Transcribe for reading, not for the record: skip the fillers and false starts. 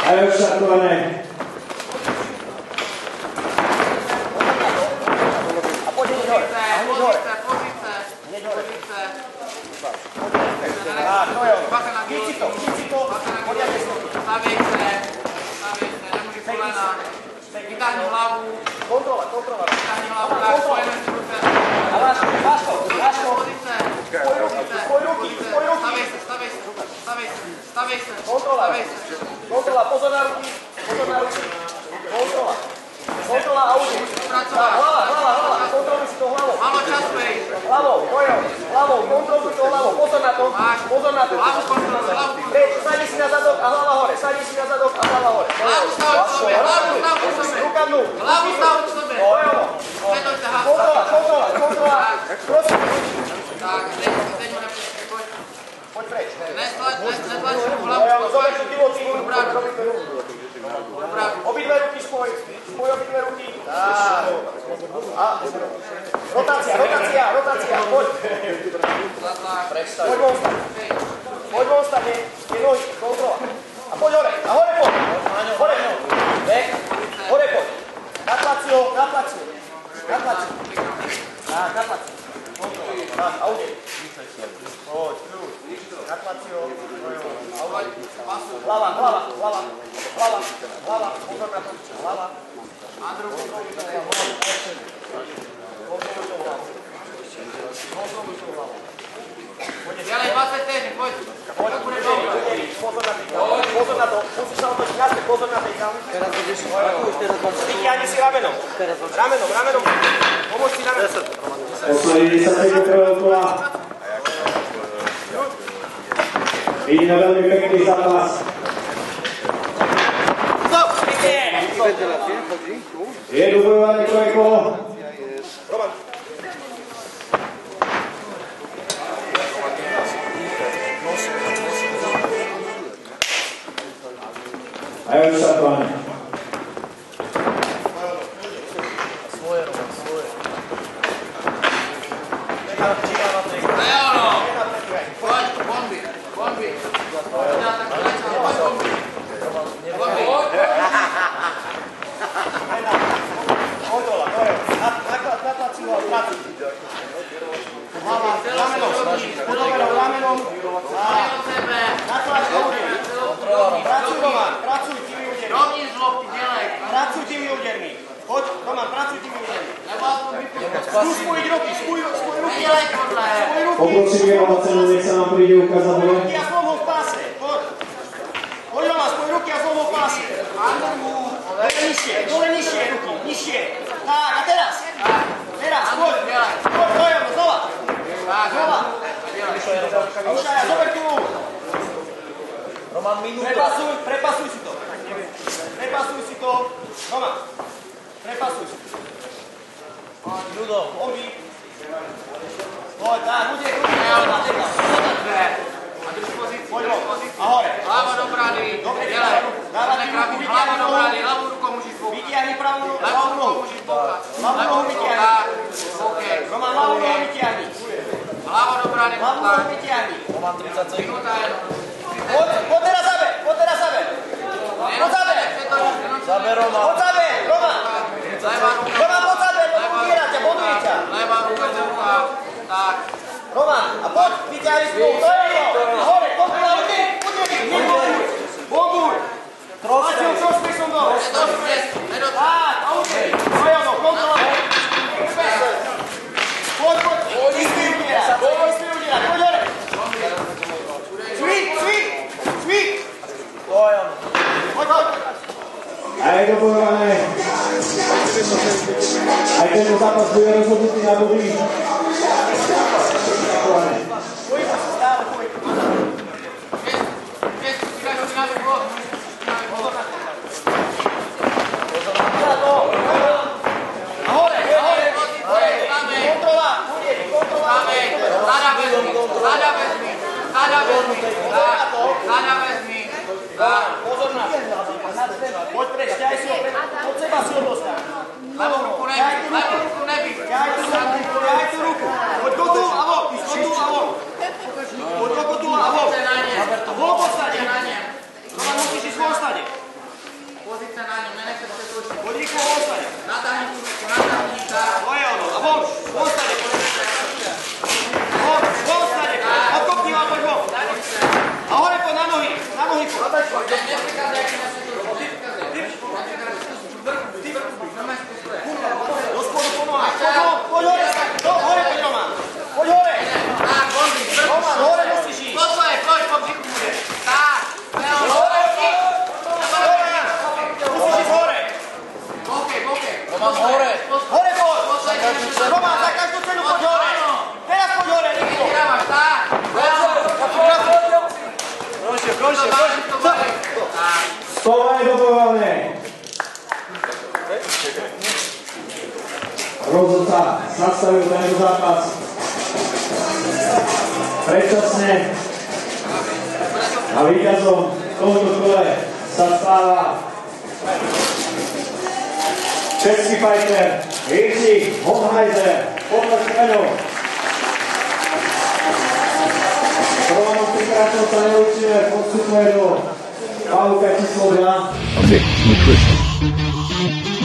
A je odštartované. A poď hneď hore. Pozice. Tak, to je ono. Chyť si to, poriadne si to. Stavěj se, nemůžeš kolena. Vytáhni hlavu. Kontrola. Vytáhni hlavu, tak spojené si ruce. A váš to. Pozice. Spoj ruky. Stavej se. Kontrola, pozor na ruky. Kontrola a uži. Hlava, kontroluj si to hlavou. Málo času, ej. Hlavou, kontroluj to hlavou. Pozor na to. Hlavu kontroluj, Sadni si na zadok a hlava hore. Hlavu stav k sobě. Ruka dnu. Hlavu stav k sobě. To je ono. Sledujte hasa. Kontrola. Prosím. Tak, teď ho nepustí, pojď. Poď preč. Netlač mu To hlavu. je ono. Zober tu divocí. Dobrá. Obidve ruky spoj. Spoj obidve ruky. A rotácia. Poď. Poď von stane. Tie nohy. Kontrola. A poď hore. Hore. Bek. Hore poď. Na placio. Tak, na placio. Kontrola. Tak, a udeň. Poď. Na placio. Hlava. Pozor na to. Hlava. Dělej 20 vteřin, pojď. Pozor na to. Musíš sa otočiť naspäť. Pozor na tejka. Vytiahni si ramenom. Pomôž si ramenom. Poslední 10 sekúnd prvého kola. Vidíme veľmi pekný zápas. Je dobojované prvé kolo. Roman. A je odštartované. Svoje. Pojď, bomby. Bomby. Kontrola, to je. Natlačí ho a ztrací. Hlava, ramenom. Natlačí ho. Pracuj, Roman, pracuj tými údermi. Rovníž lopty, dělej. Pracuj tými údermi. Poď, Roman, pracuj tými údermi. Nebo aspoň vypůjde. Skús spojiť ruky, spoj ruky. Nedělej tohle. Poprosím jeho cenu, nech sa nám príde ukázať Spoj dole. ruky a zlom ho v páse. Poď. Poď, Roman, spoj ruky a zlom ho v páse. Dole nižšie ruky, nižšie. Tak, a teraz. Poď. Poď, znova. Ušaja, zober tu. Roman, minúta. Prepasuj si to. Roman, prepasuj si to. Ľudo. Poď, tak, udiek. A drž pozici. Poď, a hore. Hlava do brady. Dělej. Hlava do brady. Hlavu rukou můžeš boukat. Vytiahni pravú nohu. Hlavu rukou můžeš boukat. Hlavu nohu vytiahni. Tak. OK. Roman, hlavu nohu vytiahni. Hlava do brady. Hlavu nohu vytiahni. Roman, 30 sekúnd. Minuta jenom. Poď teraz zaber. Poď zaber. Zaber, Roman. Poď zaber, Roman. Levá ruka. Roman, poď zaber, lebo udiera ťa, boduje ťa. Levá ruka, ruka. Tak. Roman, a poď, vyťahni spolu, to je to. Hore, kontrola, bombuj. Máte trošku som dole. Tak, a udieri. To je ono, kontrola. Poď, ismi udiera, poď hore. Sweet. To je ono. Poď. A je dobojované. Aj tento zápas bude rozhodnutý na body. Poď preč, ťahaj si ho, od seba si ho dostať. Levou ruku nebí. Ťahaj tú ruku. Poď do tu a von. Poď do tu a von. Von postane. Roman, musíš ísť von stane. Roman, hore! Hore poď! Roman, za každú cenu poď hore! Teraz poď hore, rýchlo! Vyhrávaš, tak? Končie. Stovaj dobované. Rozhodca zastavil tento zápas. Predčasne. A víťazom v tomto kole sa stáva český fighter Jiří Honhajzer. Podľa kmeňov. Romanom Trikračom sa neučíme, postupuje do pálka číslo 2. A Mix Nutrition.